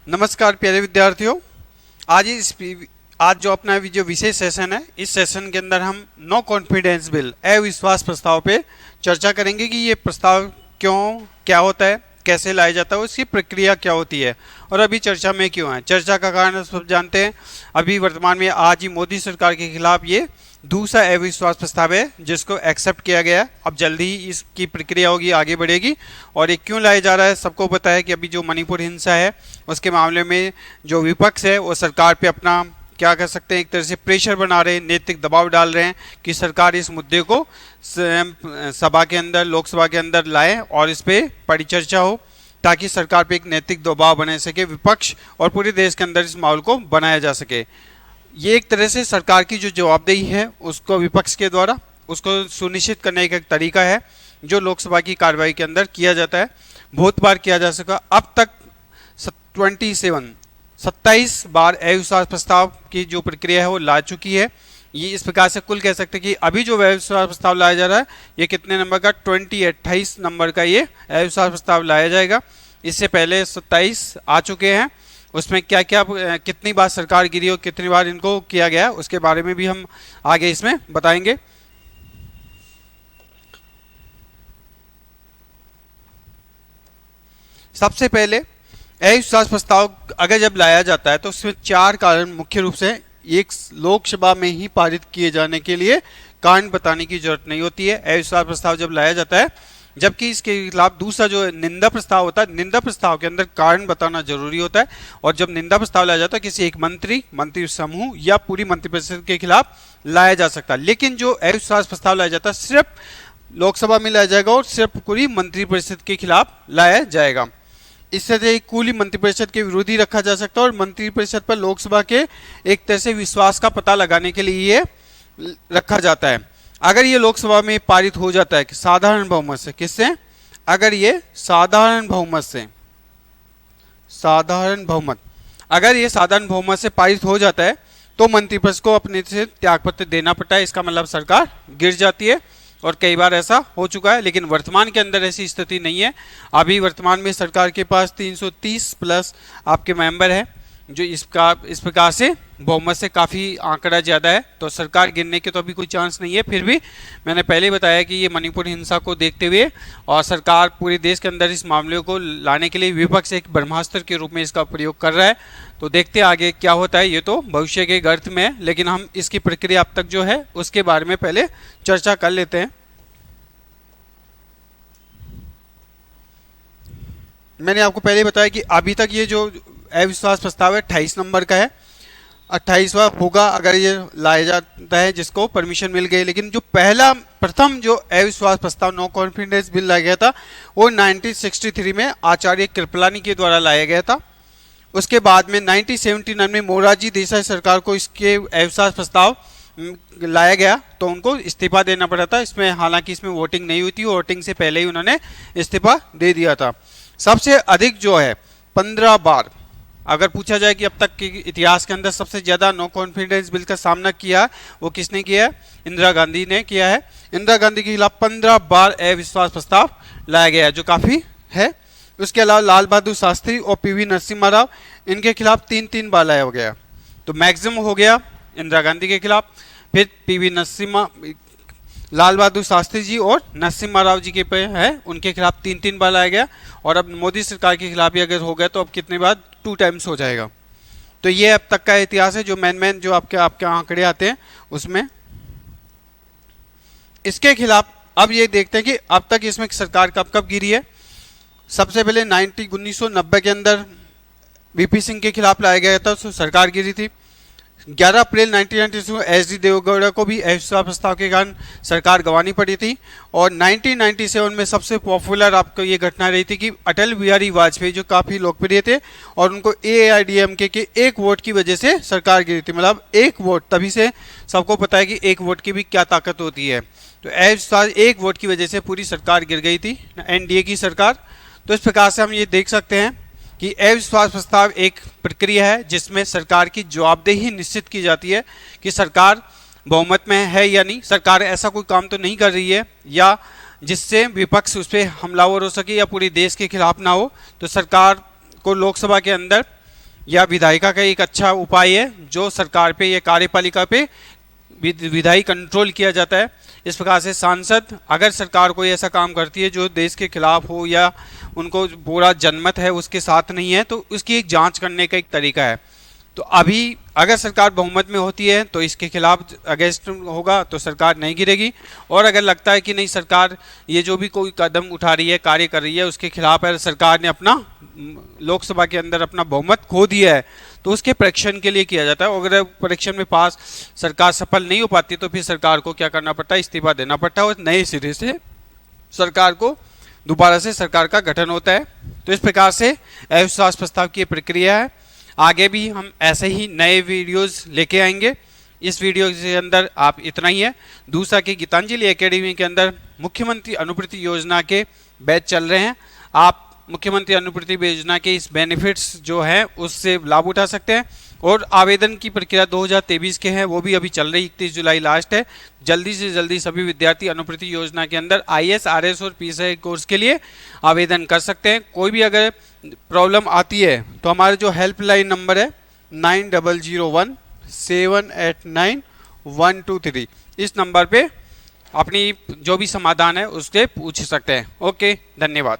नमस्कार प्यारे विद्यार्थियों। आज जो अपना जो विशेष सेशन है, इस सेशन के अंदर हम नो कॉन्फिडेंस बिल अविश्वास प्रस्ताव पे चर्चा करेंगे कि ये प्रस्ताव क्या होता है, कैसे लाया जाता है, उसकी प्रक्रिया क्या होती है और अभी चर्चा में क्यों है। चर्चा का कारण सब जानते हैं। अभी वर्तमान में आज ही मोदी सरकार के खिलाफ ये दूसरा अविश्वास प्रस्ताव है जिसको एक्सेप्ट किया गया है। अब जल्दी ही इसकी प्रक्रिया होगी, आगे बढ़ेगी। और ये क्यों लाया जा रहा है, सबको पता है कि अभी जो मणिपुर हिंसा है उसके मामले में जो विपक्ष है वो सरकार पे अपना क्या कह सकते हैं, एक तरह से प्रेशर बना रहे हैं, नैतिक दबाव डाल रहे हैं कि सरकार इस मुद्दे को सभा के अंदर, लोकसभा के अंदर लाए और इस पर परिचर्चा हो ताकि सरकार पे एक नैतिक दबाव बना सके विपक्ष और पूरे देश के अंदर इस माहौल को बनाया जा सके। ये एक तरह से सरकार की जो जवाबदेही है उसको विपक्ष के द्वारा उसको सुनिश्चित करने का एक तरीका है जो लोकसभा की कार्रवाई के अंदर किया जाता है। बहुत बार किया जा सका। अब तक 27 बार अविश्वास प्रस्ताव की जो प्रक्रिया है वो ला चुकी है। ये इस प्रकार से कुल कह सकते हैं कि अभी जो अविश्वास प्रस्ताव लाया जा रहा है ये कितने नंबर का, 28 नंबर का ये अविश्वास प्रस्ताव लाया जाएगा। इससे पहले 27 आ चुके हैं। उसमें क्या क्या कितनी बार सरकार गिरी और कितनी बार इनको किया गया उसके बारे में भी हम आगे इसमें बताएंगे। सबसे पहले अविश्वास प्रस्ताव अगर जब लाया जाता है तो उसमें 4 कारण मुख्य रूप से, एक लोकसभा में ही पारित किए जाने के लिए कारण बताने की जरूरत नहीं होती है अविश्वास प्रस्ताव जब लाया जाता है। जबकि इसके खिलाफ दूसरा जो निंदा प्रस्ताव होता है, निंदा प्रस्ताव के अंदर कारण बताना जरूरी होता है। और जब निंदा प्रस्ताव लाया जाता है किसी एक मंत्री समूह या पूरी मंत्रिपरिषद के खिलाफ लाया जा सकता है। लेकिन जो अविश्वास प्रस्ताव लाया जाता है सिर्फ लोकसभा में लाया जाएगा और सिर्फ पूरी मंत्रिपरिषद के खिलाफ लाया जाएगा। इस तरह से पूरी मंत्रिपरिषद के विरोधी रखा जा सकता है और मंत्रिपरिषद पर लोकसभा के एक तरह से विश्वास का पता लगाने के लिए ये रखा जाता है। अगर ये लोकसभा में पारित हो जाता है कि साधारण बहुमत से, किससे, अगर ये साधारण बहुमत से, अगर ये साधारण बहुमत से पारित हो जाता है तो मंत्रिपरिषद को अपने से त्यागपत्र देना पड़ता है। इसका मतलब सरकार गिर जाती है और कई बार ऐसा हो चुका है। लेकिन वर्तमान के अंदर ऐसी स्थिति नहीं है। अभी वर्तमान में सरकार के पास 330 प्लस आपके मेंबर है जो इस प्रकार से बहुमत से काफ़ी आंकड़ा ज़्यादा है, तो सरकार गिरने के तो अभी कोई चांस नहीं है। फिर भी मैंने पहले बताया कि ये मणिपुर हिंसा को देखते हुए और सरकार पूरे देश के अंदर इस मामले को लाने के लिए विपक्ष एक ब्रह्मास्त्र के रूप में इसका प्रयोग कर रहा है। तो देखते आगे क्या होता है, ये तो भविष्य के गर्त में है। लेकिन हम इसकी प्रक्रिया अब तक जो है उसके बारे में पहले चर्चा कर लेते हैं। मैंने आपको पहले बताया कि अभी तक ये जो अविश्वास प्रस्ताव है 28 नंबर का है। 28वां होगा अगर ये लाया जाता है जिसको परमिशन मिल गई। लेकिन जो प्रथम जो अविश्वास प्रस्ताव नो कॉन्फिडेंस बिल लाया गया था वो 1963 में आचार्य कृपलानी के द्वारा लाया गया था। उसके बाद में 1979 में मोरारजी देसाई सरकार को इसके अविश्वास प्रस्ताव लाया गया तो उनको इस्तीफा देना पड़ा था। इसमें हालांकि इसमें वोटिंग नहीं हुई थी, वोटिंग से पहले ही उन्होंने इस्तीफा दे दिया था। सबसे अधिक जो है 15 बार, अगर पूछा जाए कि अब तक के इतिहास के अंदर सबसे ज़्यादा नो कॉन्फिडेंस बिल का सामना किया वो किसने किया है, इंदिरा गांधी ने किया है। इंदिरा गांधी के खिलाफ 15 बार अविश्वास प्रस्ताव लाया गया जो काफ़ी है। उसके अलावा लाल बहादुर शास्त्री और पीवी नरसिम्हा राव, इनके खिलाफ 3 बार लाया गया। तो मैक्सिमम हो गया इंदिरा गांधी के खिलाफ, फिर लाल बहादुर शास्त्री जी और नरसिम्हा राव जी के पे है, उनके खिलाफ 3 बार लाया गया। और अब मोदी सरकार के खिलाफ भी अगर हो गया तो अब कितने बार, 2 टाइम्स हो जाएगा। तो ये अब तक का इतिहास है जो मेन जो आपके आंकड़े आते हैं उसमें। इसके खिलाफ अब ये देखते हैं कि अब तक इसमें सरकार कब गिरी है। सबसे पहले 1990 के अंदर वीपी सिंह के खिलाफ लाया गया था तो सरकार गिरी थी। 11 अप्रैल 1996 में एच.डी. देवेगौड़ा को भी अविश्वास प्रस्ताव के कारण सरकार गंवानी पड़ी थी। और 1997 में सबसे पॉपुलर आपको ये घटना रही थी कि अटल बिहारी वाजपेयी जो काफ़ी लोकप्रिय थे और उनको एआईएडीएमके के 1 वोट की वजह से सरकार गिरी थी। मतलब 1 वोट, तभी से सबको पता है कि 1 वोट की भी क्या ताकत होती है। तो अविश्वास 1 वोट की वजह से पूरी सरकार गिर गई थी, एनडीए की सरकार। तो इस प्रकार से हम ये देख सकते हैं कि अविश्वास प्रस्ताव एक प्रक्रिया है जिसमें सरकार की जवाबदेही निश्चित की जाती है कि सरकार बहुमत में है या नहीं, सरकार ऐसा कोई काम तो नहीं कर रही है या जिससे विपक्ष उस पर हमलावर हो सके या पूरे देश के खिलाफ ना हो। तो सरकार को लोकसभा के अंदर या विधायिका का एक अच्छा उपाय है जो सरकार पे या कार्यपालिका पे विधायी कंट्रोल किया जाता है। इस प्रकार से सांसद अगर सरकार कोई ऐसा काम करती है जो देश के खिलाफ हो या उनको पूरा जनमत है उसके साथ नहीं है, तो उसकी एक जांच करने का एक तरीका है। तो अभी अगर सरकार बहुमत में होती है तो इसके खिलाफ अगेंस्ट होगा तो सरकार नहीं गिरेगी, और अगर लगता है कि नहीं सरकार ये जो भी कोई कदम उठा रही है, कार्य कर रही है, उसके खिलाफ है, सरकार ने अपना लोकसभा के अंदर अपना बहुमत खो दिया है, तो उसके परीक्षण के लिए किया जाता है। अगर परीक्षण में पास सरकार सफल नहीं हो पाती तो फिर सरकार को क्या करना पड़ता है, इस्तीफा देना पड़ता है और नए सिरे से सरकार को दोबारा से सरकार का गठन होता है। तो इस प्रकार से अविश्वास प्रस्ताव की प्रक्रिया है। आगे भी हम ऐसे ही नए वीडियोस लेके आएंगे। इस वीडियो के अंदर आप इतना ही है। दूसरा कि गीतांजलि एकेडमी के अंदर मुख्यमंत्री अनुपूर्ति योजना के बैच चल रहे हैं। आप मुख्यमंत्री अनुपूर्ति योजना के इस बेनिफिट्स जो हैं उससे लाभ उठा सकते हैं, और आवेदन की प्रक्रिया 2023 के हैं वो भी अभी चल रही, 31 जुलाई लास्ट है। जल्दी से जल्दी सभी विद्यार्थी अनुपूर्ति योजना के अंदर IAS RS और PSI कोर्स के लिए आवेदन कर सकते हैं। कोई भी अगर प्रॉब्लम आती है तो हमारे जो हेल्पलाइन नंबर है 9001789123, इस नंबर पे अपनी जो भी समाधान है उससे पूछ सकते हैं। ओके, धन्यवाद।